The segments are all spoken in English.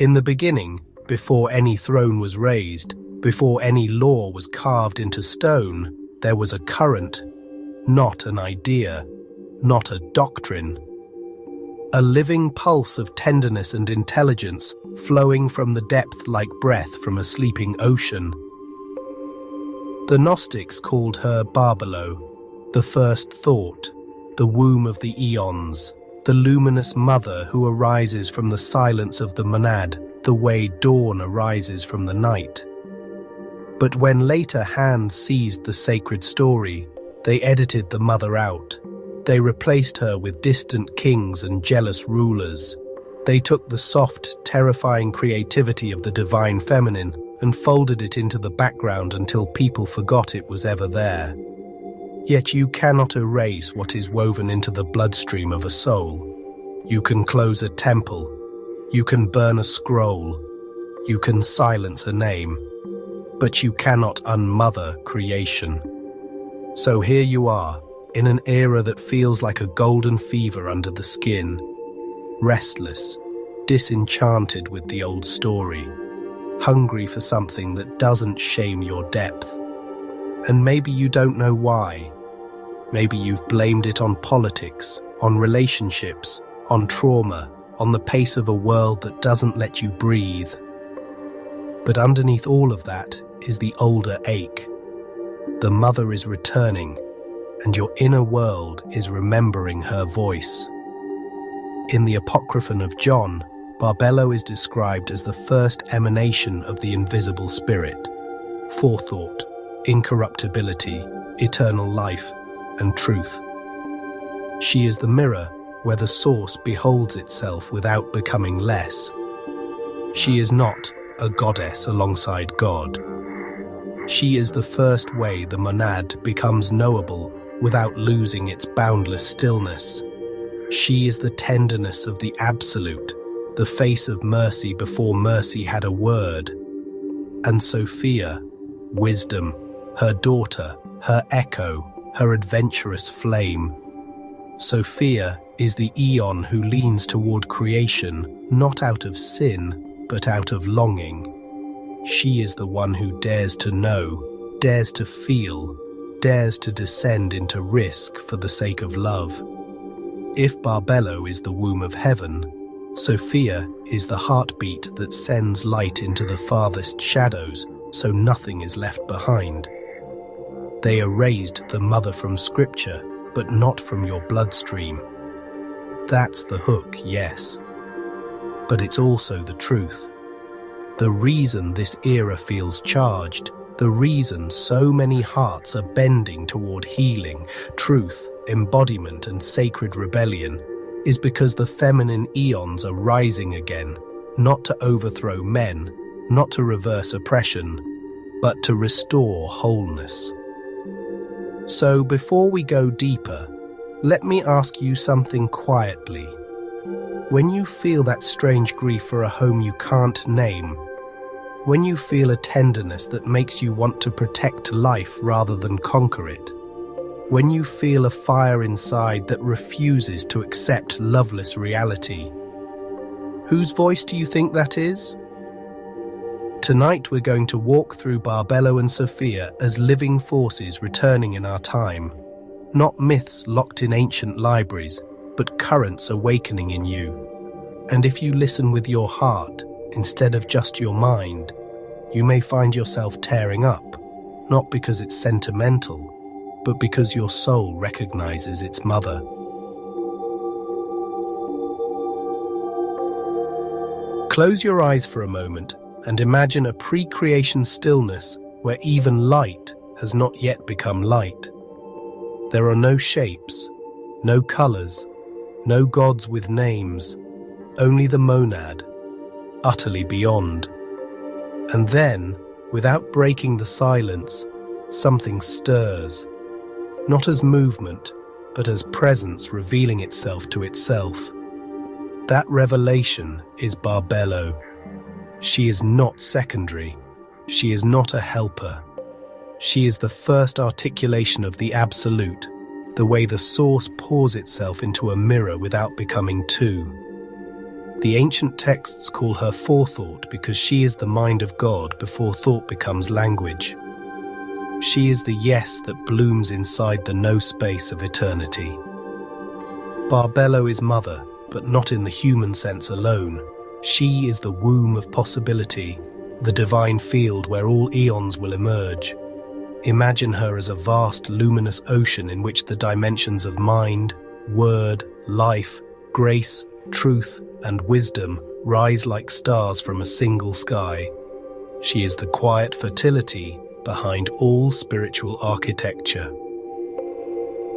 In the beginning, before any throne was raised, before any law was carved into stone, there was a current, not an idea, not a doctrine. A living pulse of tenderness and intelligence flowing from the depth like breath from a sleeping ocean. The Gnostics called her Barbelo, the first thought, the womb of the eons, the luminous mother who arises from the silence of the monad, the way dawn arises from the night. But when later hands seized the sacred story, they edited the mother out. They replaced her with distant kings and jealous rulers. They took the soft, terrifying creativity of the divine feminine and folded it into the background until people forgot it was ever there. Yet you cannot erase what is woven into the bloodstream of a soul. You can close a temple. You can burn a scroll. You can silence a name. But you cannot unmother creation. So here you are, in an era that feels like a golden fever under the skin, restless, disenchanted with the old story, hungry for something that doesn't shame your depth. And maybe you don't know why. Maybe you've blamed it on politics, on relationships, on trauma, on the pace of a world that doesn't let you breathe. But underneath all of that is the older ache. The mother is returning, and your inner world is remembering her voice. In the Apocryphon of John, Barbelo is described as the first emanation of the invisible spirit, forethought, incorruptibility, eternal life, and truth. She is the mirror where the source beholds itself without becoming less. She is not a goddess alongside God. She is the first way the monad becomes knowable without losing its boundless stillness. She is the tenderness of the absolute, the face of mercy before mercy had a word. And Sophia, wisdom, her daughter, her echo, her adventurous flame. Sophia is the eon who leans toward creation, not out of sin, but out of longing. She is the one who dares to know, dares to feel, dares to descend into risk for the sake of love. If Barbelo is the womb of heaven, Sophia is the heartbeat that sends light into the farthest shadows so nothing is left behind. They erased the mother from scripture, but not from your bloodstream. That's the hook, yes. But it's also the truth. The reason this era feels charged, the reason so many hearts are bending toward healing, truth, embodiment, and sacred rebellion, is because the feminine eons are rising again, not to overthrow men, not to reverse oppression, but to restore wholeness. So before we go deeper, let me ask you something quietly. When you feel that strange grief for a home you can't name, when you feel a tenderness that makes you want to protect life rather than conquer it, when you feel a fire inside that refuses to accept loveless reality, whose voice do you think that is? Tonight we're going to walk through Barbelo and Sophia as living forces returning in our time, not myths locked in ancient libraries, but currents awakening in you. And if you listen with your heart, instead of just your mind, you may find yourself tearing up, not because it's sentimental, but because your soul recognizes its mother. Close your eyes for a moment and imagine a pre-creation stillness where even light has not yet become light. There are no shapes, no colors, no gods with names, only the monad, utterly beyond. And then, without breaking the silence, something stirs, not as movement, but as presence revealing itself to itself. That revelation is Barbelo. She is not secondary. She is not a helper. She is the first articulation of the absolute, the way the source pours itself into a mirror without becoming two. The ancient texts call her forethought because she is the mind of God before thought becomes language. She is the yes that blooms inside the no space of eternity. Barbelo is mother, but not in the human sense alone. She is the womb of possibility, the divine field where all eons will emerge. Imagine her as a vast, luminous ocean in which the dimensions of mind, word, life, grace, truth, and wisdom rise like stars from a single sky. She is the quiet fertility behind all spiritual architecture.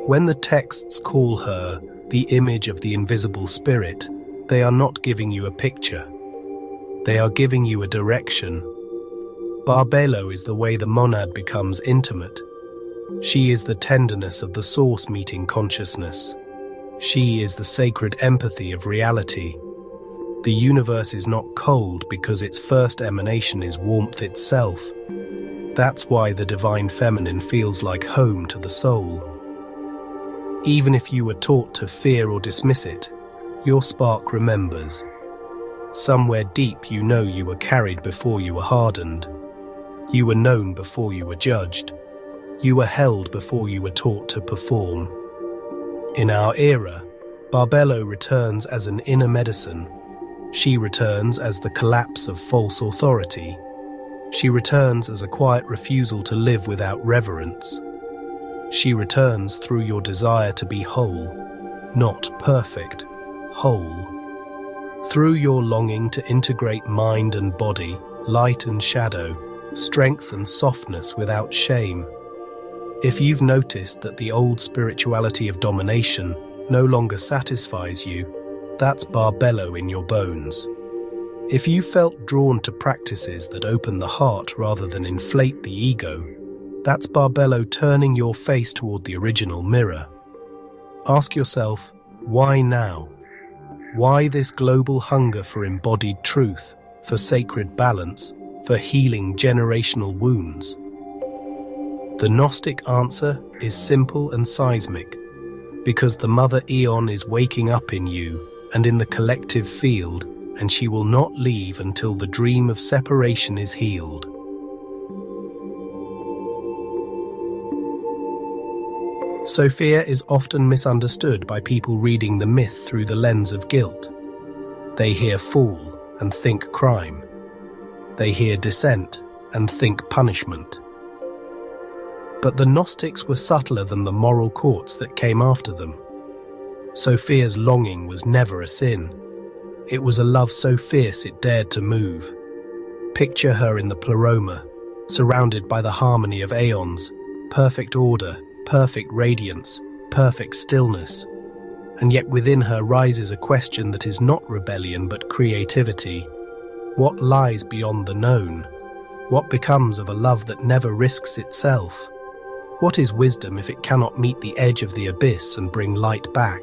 When the texts call her the image of the invisible spirit, they are not giving you a picture. They are giving you a direction. Barbelo is the way the monad becomes intimate. She is the tenderness of the source meeting consciousness. She is the sacred empathy of reality. The universe is not cold because its first emanation is warmth itself. That's why the divine feminine feels like home to the soul. Even if you were taught to fear or dismiss it, your spark remembers. Somewhere deep you know you were carried before you were hardened. You were known before you were judged. You were held before you were taught to perform. In our era, Barbelo returns as an inner medicine. She returns as the collapse of false authority. She returns as a quiet refusal to live without reverence. She returns through your desire to be whole, not perfect, whole. Through your longing to integrate mind and body, light and shadow, strength and softness without shame. If you've noticed that the old spirituality of domination no longer satisfies you, that's Barbelo in your bones. If you felt drawn to practices that open the heart rather than inflate the ego, that's Barbelo turning your face toward the original mirror. Ask yourself, why now? Why this global hunger for embodied truth, for sacred balance, for healing generational wounds? The Gnostic answer is simple and seismic, because the Mother Eon is waking up in you and in the collective field, and she will not leave until the dream of separation is healed. Sophia is often misunderstood by people reading the myth through the lens of guilt. They hear fall and think crime. They hear descent and think punishment. But the Gnostics were subtler than the moral courts that came after them. Sophia's longing was never a sin. It was a love so fierce it dared to move. Picture her in the pleroma, surrounded by the harmony of aeons, perfect order, perfect radiance, perfect stillness. And yet within her rises a question that is not rebellion but creativity. What lies beyond the known? What becomes of a love that never risks itself? What is wisdom if it cannot meet the edge of the abyss and bring light back?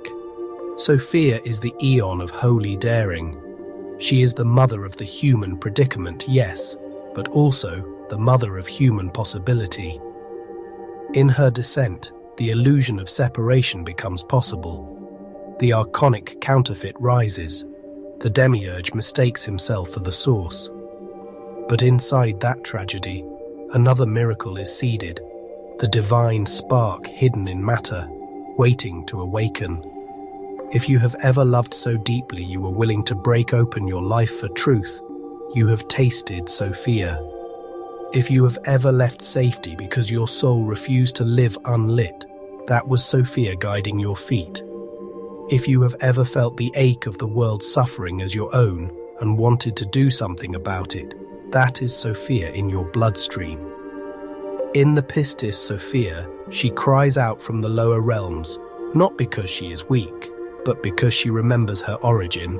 Sophia is the eon of holy daring. She is the mother of the human predicament, yes, but also the mother of human possibility. In her descent, the illusion of separation becomes possible. The archonic counterfeit rises. The demiurge mistakes himself for the source. But inside that tragedy, another miracle is seeded, the divine spark hidden in matter, waiting to awaken. If you have ever loved so deeply you were willing to break open your life for truth, you have tasted Sophia. If you have ever left safety because your soul refused to live unlit, that was Sophia guiding your feet. If you have ever felt the ache of the world's suffering as your own and wanted to do something about it, that is Sophia in your bloodstream. In the pistis Sophia, she cries out from the lower realms, not because she is weak, but because she remembers her origin.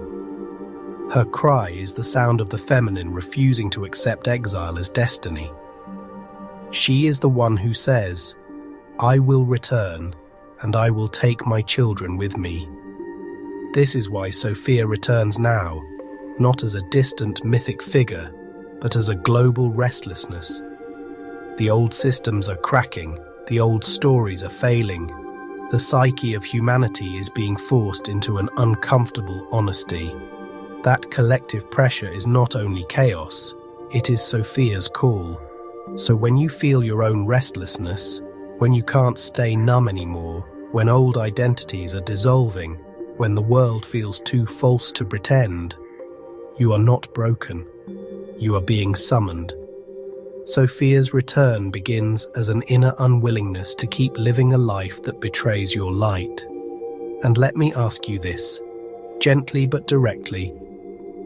Her cry is the sound of the feminine refusing to accept exile as destiny. She is the one who says, "I will return, and I will take my children with me." This is why Sophia returns now, not as a distant mythic figure, but as a global restlessness. The old systems are cracking, the old stories are failing. The psyche of humanity is being forced into an uncomfortable honesty. That collective pressure is not only chaos, it is Sophia's call. So when you feel your own restlessness, when you can't stay numb anymore, when old identities are dissolving, when the world feels too false to pretend, you are not broken. You are being summoned. Sophia's return begins as an inner unwillingness to keep living a life that betrays your light. And let me ask you this, gently but directly,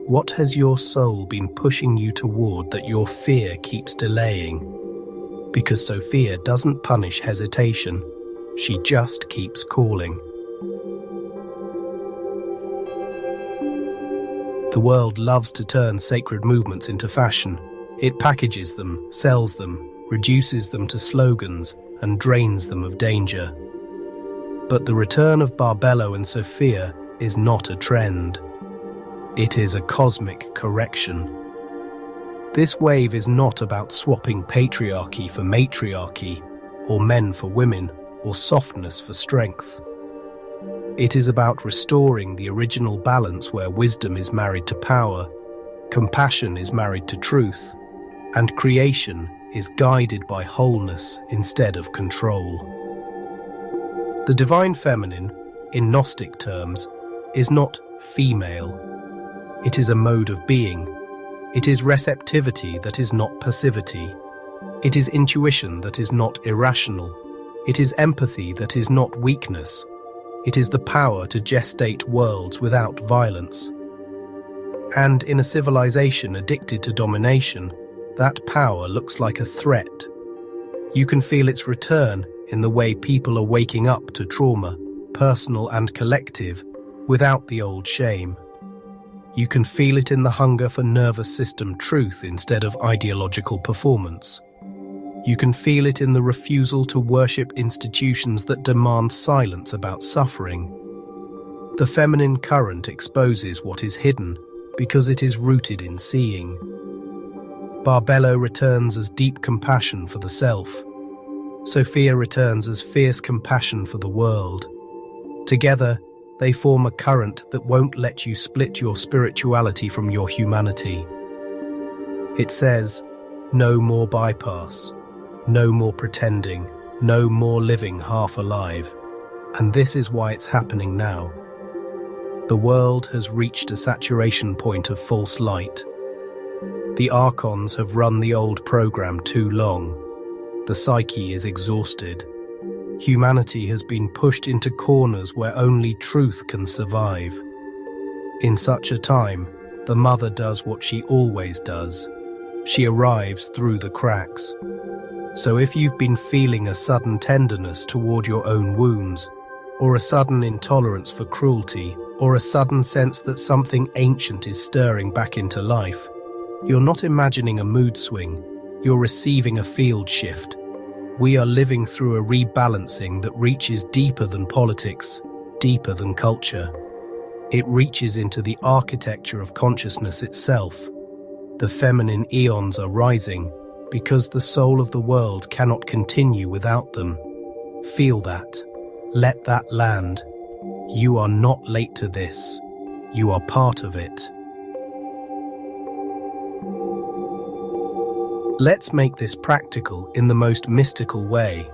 what has your soul been pushing you toward that your fear keeps delaying? Because Sophia doesn't punish hesitation, she just keeps calling. The world loves to turn sacred movements into fashion. It packages them, sells them, reduces them to slogans, and drains them of danger. But the return of Barbelo and Sophia is not a trend. It is a cosmic correction. This wave is not about swapping patriarchy for matriarchy, or men for women, or softness for strength. It is about restoring the original balance where wisdom is married to power, compassion is married to truth, and creation is guided by wholeness instead of control. The divine feminine, in Gnostic terms, is not female. It is a mode of being. It is receptivity that is not passivity. It is intuition that is not irrational. It is empathy that is not weakness. It is the power to gestate worlds without violence. And in a civilization addicted to domination, that power looks like a threat. You can feel its return in the way people are waking up to trauma, personal and collective, without the old shame. You can feel it in the hunger for nervous system truth instead of ideological performance. You can feel it in the refusal to worship institutions that demand silence about suffering. The feminine current exposes what is hidden because it is rooted in seeing. Barbelo returns as deep compassion for the self. Sophia returns as fierce compassion for the world. Together, they form a current that won't let you split your spirituality from your humanity. It says, no more bypass, no more pretending, no more living half alive. And this is why it's happening now. The world has reached a saturation point of false light. The archons have run the old program too long. The psyche is exhausted. Humanity has been pushed into corners where only truth can survive. In such a time, the mother does what she always does. She arrives through the cracks. So if you've been feeling a sudden tenderness toward your own wounds, or a sudden intolerance for cruelty, or a sudden sense that something ancient is stirring back into life, you're not imagining a mood swing, you're receiving a field shift. We are living through a rebalancing that reaches deeper than politics, deeper than culture. It reaches into the architecture of consciousness itself. The feminine eons are rising because the soul of the world cannot continue without them. Feel that. Let that land. You are not late to this. You are part of it. Let's make this practical in the most mystical way.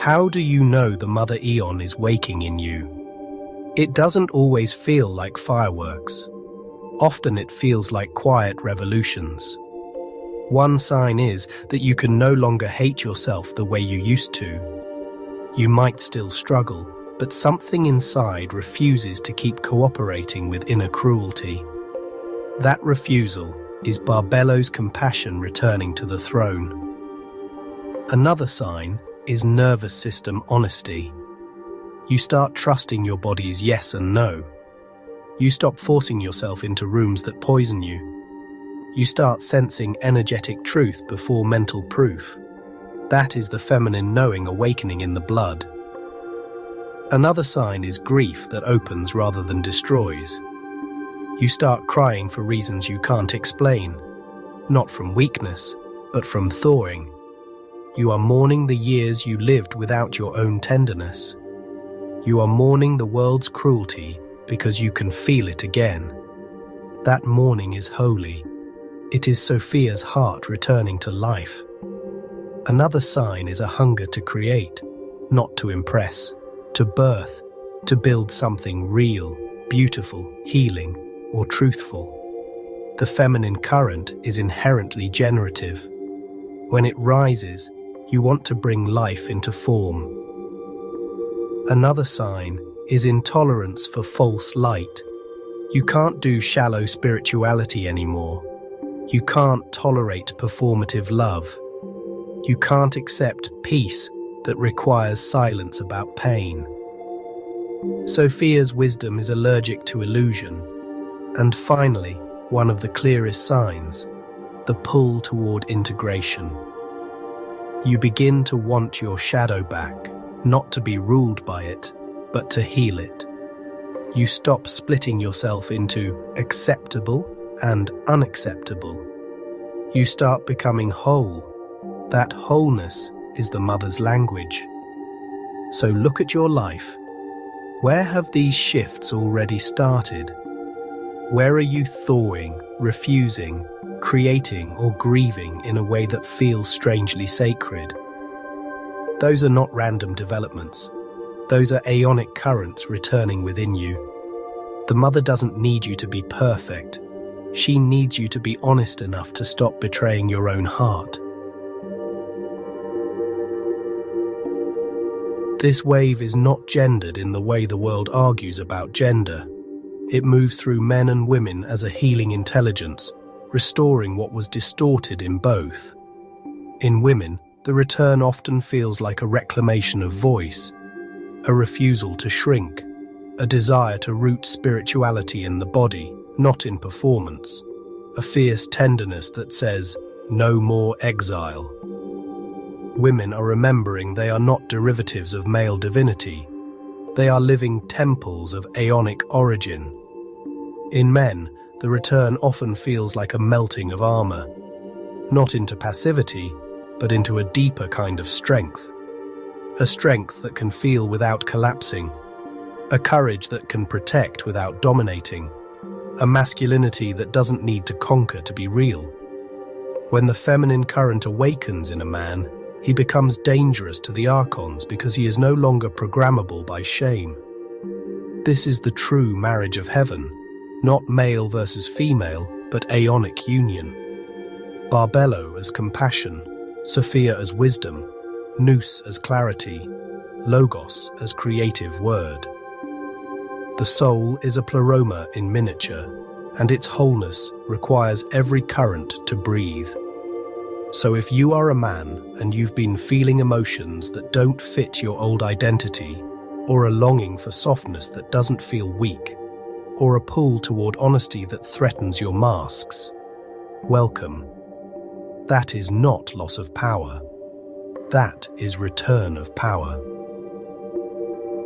How do you know the Mother Eon is waking in you? It doesn't always feel like fireworks. Often it feels like quiet revolutions. One sign is that you can no longer hate yourself the way you used to. You might still struggle, but something inside refuses to keep cooperating with inner cruelty. That refusal is Barbelo's compassion returning to the throne. Another sign is nervous system honesty. You start trusting your body's yes and no. You stop forcing yourself into rooms that poison you. You start sensing energetic truth before mental proof. That is the feminine knowing awakening in the blood. Another sign is grief that opens rather than destroys. You start crying for reasons you can't explain, not from weakness, but from thawing. You are mourning the years you lived without your own tenderness. You are mourning the world's cruelty because you can feel it again. That morning is holy. It is Sophia's heart returning to life. Another sign is a hunger to create, not to impress, to birth, to build something real, beautiful, healing, or truthful. The feminine current is inherently generative. When it rises, you want to bring life into form. Another sign is intolerance for false light. You can't do shallow spirituality anymore. You can't tolerate performative love. You can't accept peace that requires silence about pain. Sophia's wisdom is allergic to illusion. And finally, one of the clearest signs, the pull toward integration. You begin to want your shadow back, not to be ruled by it, but to heal it. You stop splitting yourself into acceptable and unacceptable. You start becoming whole. That wholeness is the mother's language. So look at your life. Where have these shifts already started? Where are you thawing, refusing, creating, or grieving in a way that feels strangely sacred? Those are not random developments. Those are aeonic currents returning within you. The mother doesn't need you to be perfect. She needs you to be honest enough to stop betraying your own heart. This wave is not gendered in the way the world argues about gender. It moves through men and women as a healing intelligence, restoring what was distorted in both. In women, the return often feels like a reclamation of voice, a refusal to shrink, a desire to root spirituality in the body, not in performance, a fierce tenderness that says, "No more exile." Women are remembering they are not derivatives of male divinity. They are living temples of aeonic origin. In men, the return often feels like a melting of armor, not into passivity, but into a deeper kind of strength. A strength that can feel without collapsing, a courage that can protect without dominating, a masculinity that doesn't need to conquer to be real. When the feminine current awakens in a man, he becomes dangerous to the archons because he is no longer programmable by shame. This is the true marriage of heaven, not male versus female, but aeonic union. Barbelo as compassion, Sophia as wisdom, nous as clarity, logos as creative word. The soul is a pleroma in miniature, and its wholeness requires every current to breathe. So if you are a man and you've been feeling emotions that don't fit your old identity, or a longing for softness that doesn't feel weak, or a pull toward honesty that threatens your masks, welcome. That is not loss of power. That is return of power.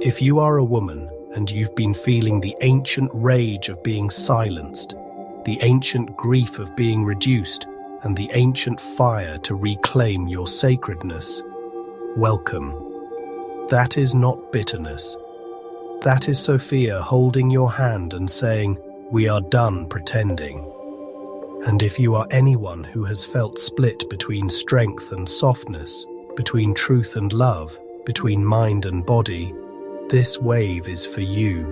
If you are a woman and you've been feeling the ancient rage of being silenced, the ancient grief of being reduced, and the ancient fire to reclaim your sacredness, welcome. That is not bitterness. That is Sophia holding your hand and saying, "We are done pretending." And if you are anyone who has felt split between strength and softness, between truth and love, between mind and body, this wave is for you.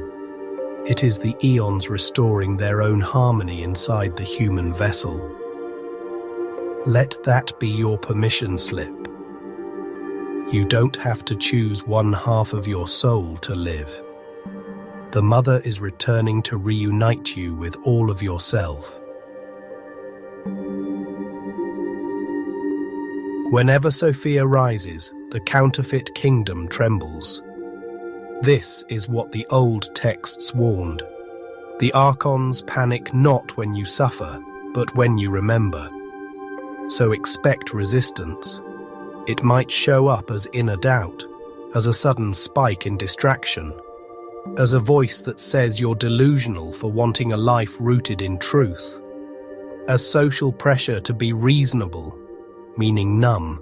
It is the eons restoring their own harmony inside the human vessel. Let that be your permission slip. You don't have to choose one half of your soul to live. The mother is returning to reunite you with all of yourself. Whenever Sophia rises, the counterfeit kingdom trembles. This is what the old texts warned. The archons panic not when you suffer, but when you remember. So expect resistance. It might show up as inner doubt, as a sudden spike in distraction, as a voice that says you're delusional for wanting a life rooted in truth, as social pressure to be reasonable, meaning numb.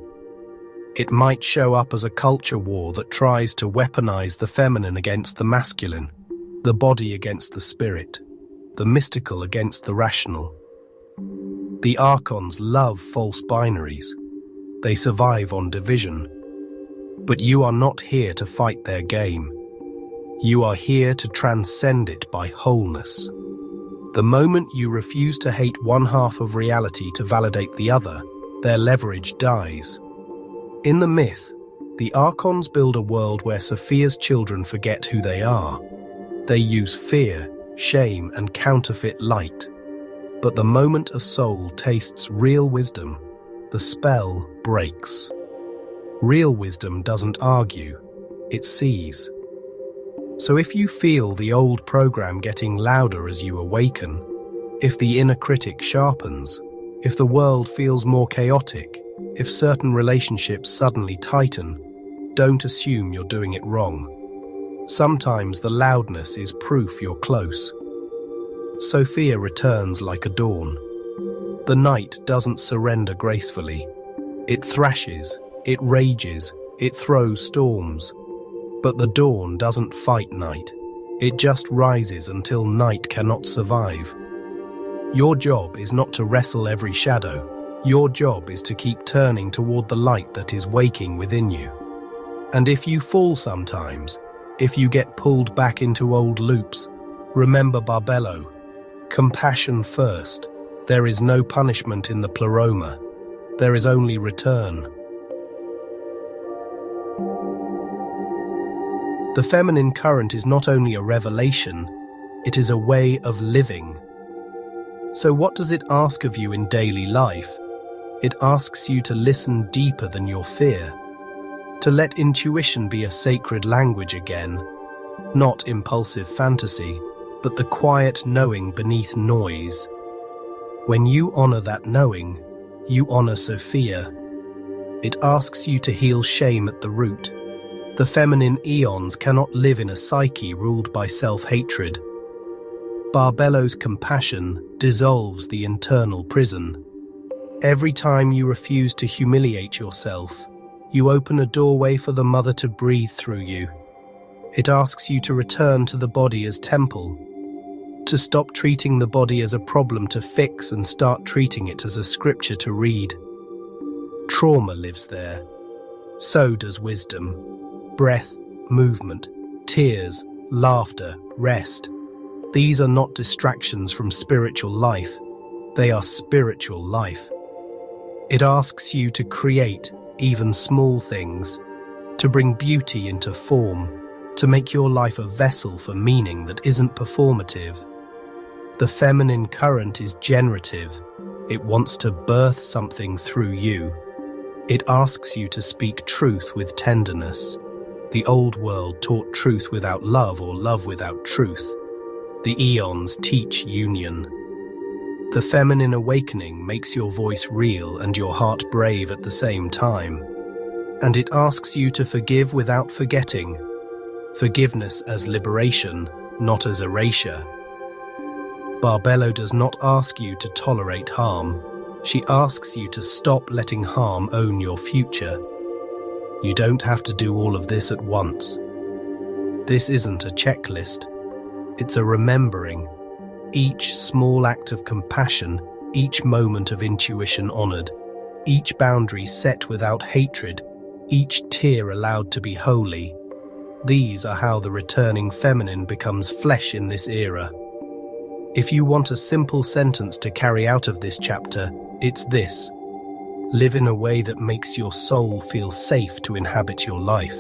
It might show up as a culture war that tries to weaponize the feminine against the masculine, the body against the spirit. the mystical against the rational. The archons love false binaries. They survive on division. But you are not here to fight their game. You are here to transcend it by wholeness. The moment you refuse to hate one half of reality to validate the other, their leverage dies. In the myth, the archons build a world where Sophia's children forget who they are. They use fear, shame, and counterfeit light. But the moment a soul tastes real wisdom, the spell breaks. Real wisdom doesn't argue, it sees. So if you feel the old program getting louder as you awaken, if the inner critic sharpens, if the world feels more chaotic, if certain relationships suddenly tighten, don't assume you're doing it wrong. Sometimes the loudness is proof you're close. Sophia returns like a dawn. The night doesn't surrender gracefully. It thrashes, it rages, it throws storms. But the dawn doesn't fight night. It just rises until night cannot survive. Your job is not to wrestle every shadow. Your job is to keep turning toward the light that is waking within you. And if you fall sometimes, if you get pulled back into old loops, remember Barbelo. Compassion first. There is no punishment in the pleroma. There is only return. The feminine current is not only a revelation, it is a way of living. So what does it ask of you in daily life? It asks you to listen deeper than your fear, to let intuition be a sacred language again, not impulsive fantasy, but the quiet knowing beneath noise. When you honor that knowing, you honor Sophia. It asks you to heal shame at the root. The feminine eons cannot live in a psyche ruled by self-hatred. Barbelo's compassion dissolves the internal prison. Every time you refuse to humiliate yourself, you open a doorway for the mother to breathe through you. It asks you to return to the body as temple, to stop treating the body as a problem to fix and start treating it as a scripture to read. Trauma lives there. So does wisdom. Breath, movement, tears, laughter, rest. These are not distractions from spiritual life. They are spiritual life. It asks you to create even small things, to bring beauty into form, to make your life a vessel for meaning that isn't performative. The feminine current is generative. It wants to birth something through you. It asks you to speak truth with tenderness. The old world taught truth without love or love without truth. The eons teach union. The feminine awakening makes your voice real and your heart brave at the same time. And it asks you to forgive without forgetting. Forgiveness as liberation, not as erasure. Barbelo does not ask you to tolerate harm. She asks you to stop letting harm own your future. You don't have to do all of this at once. This isn't a checklist. It's a remembering. Each small act of compassion, each moment of intuition honored, each boundary set without hatred, each tear allowed to be holy. These are how the returning feminine becomes flesh in this era. If you want a simple sentence to carry out of this chapter, it's this: live in a way that makes your soul feel safe to inhabit your life.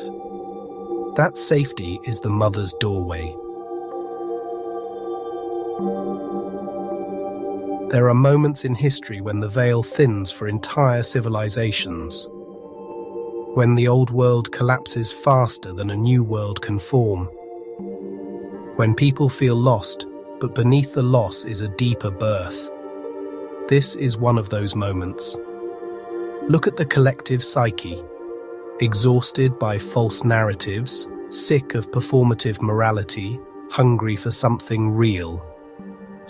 That safety is the mother's doorway. There are moments in history when the veil thins for entire civilizations, when the old world collapses faster than a new world can form, when people feel lost, but beneath the loss is a deeper birth. This is one of those moments. Look at the collective psyche, exhausted by false narratives, sick of performative morality, hungry for something real.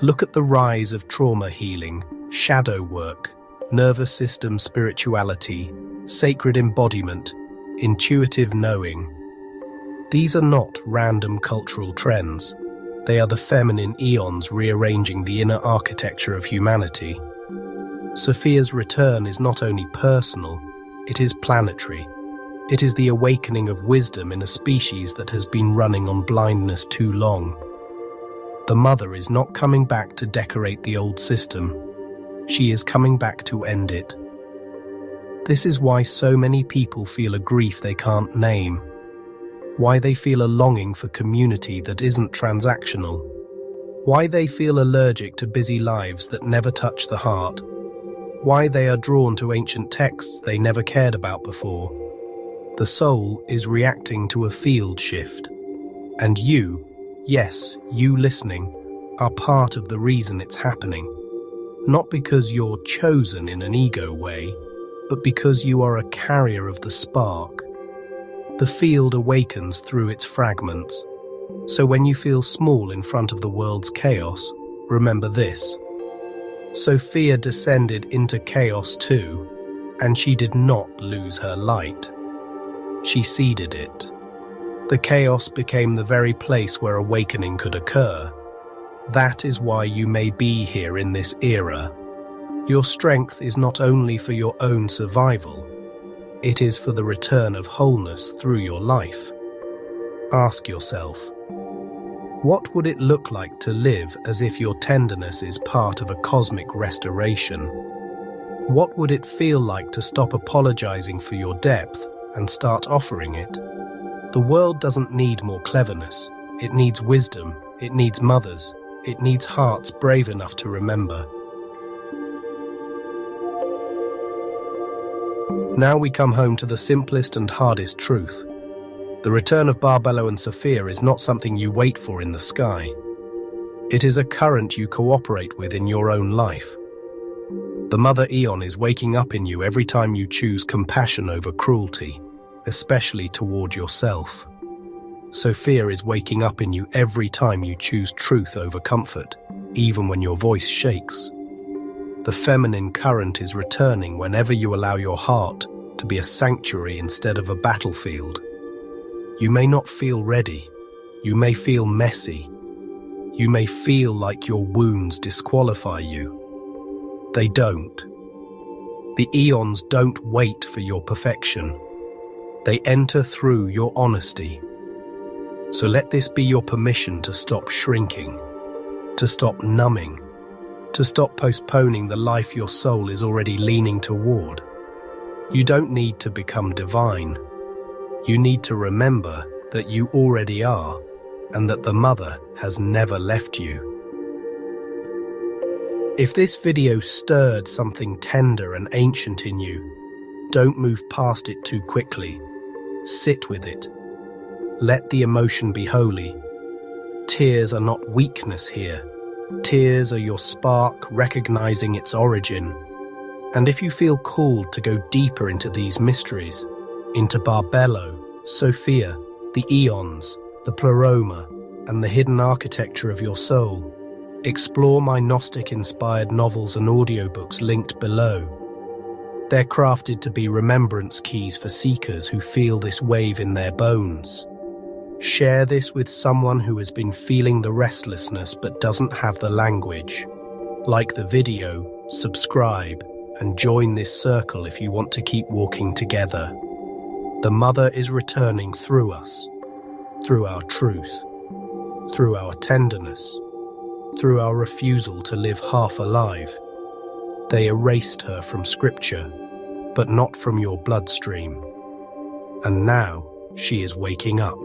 Look at the rise of trauma healing, shadow work, nervous system spirituality, sacred embodiment, intuitive knowing. These are not random cultural trends. They are the feminine eons rearranging the inner architecture of humanity. Sophia's return is not only personal, it is planetary. It is the awakening of wisdom in a species that has been running on blindness too long. The mother is not coming back to decorate the old system. She is coming back to end it. This is why so many people feel a grief they can't name. Why they feel a longing for community that isn't transactional. Why they feel allergic to busy lives that never touch the heart. Why they are drawn to ancient texts they never cared about before. The soul is reacting to a field shift. And you, yes, you listening, are part of the reason it's happening. Not because you're chosen in an ego way, but because you are a carrier of the spark. The field awakens through its fragments. So when you feel small in front of the world's chaos, remember this. Sophia descended into chaos too, and she did not lose her light. She seeded it. The chaos became the very place where awakening could occur. That is why you may be here in this era. Your strength is not only for your own survival, it is for the return of wholeness through your life. Ask yourself, what would it look like to live as if your tenderness is part of a cosmic restoration? What would it feel like to stop apologizing for your depth and start offering it? The world doesn't need more cleverness. It needs wisdom. It needs mothers. It needs hearts brave enough to remember. Now we come home to the simplest and hardest truth. The return of Barbelo and Sophia is not something you wait for in the sky. It is a current you cooperate with in your own life. The mother eon is waking up in you every time you choose compassion over cruelty, especially toward yourself. Sophia is waking up in you every time you choose truth over comfort, even when your voice shakes. The feminine current is returning whenever you allow your heart to be a sanctuary instead of a battlefield. You may not feel ready. You may feel messy. You may feel like your wounds disqualify you. They don't. The eons don't wait for your perfection. They enter through your honesty. So let this be your permission to stop shrinking, to stop numbing, to stop postponing the life your soul is already leaning toward. You don't need to become divine. You need to remember that you already are, and that the mother has never left you. If this video stirred something tender and ancient in you, don't move past it too quickly. Sit with it. Let the emotion be holy. Tears are not weakness here. Tears are your spark recognizing its origin. And if you feel called to go deeper into these mysteries, into Barbelo, Sophia, the eons, the pleroma, and the hidden architecture of your soul, explore my Gnostic-inspired novels and audiobooks linked below. They're crafted to be remembrance keys for seekers who feel this wave in their bones. Share this with someone who has been feeling the restlessness but doesn't have the language. Like the video, subscribe, and join this circle if you want to keep walking together. The mother is returning through us, through our truth, through our tenderness, through our refusal to live half alive. They erased her from scripture, but not from your bloodstream. And now she is waking up.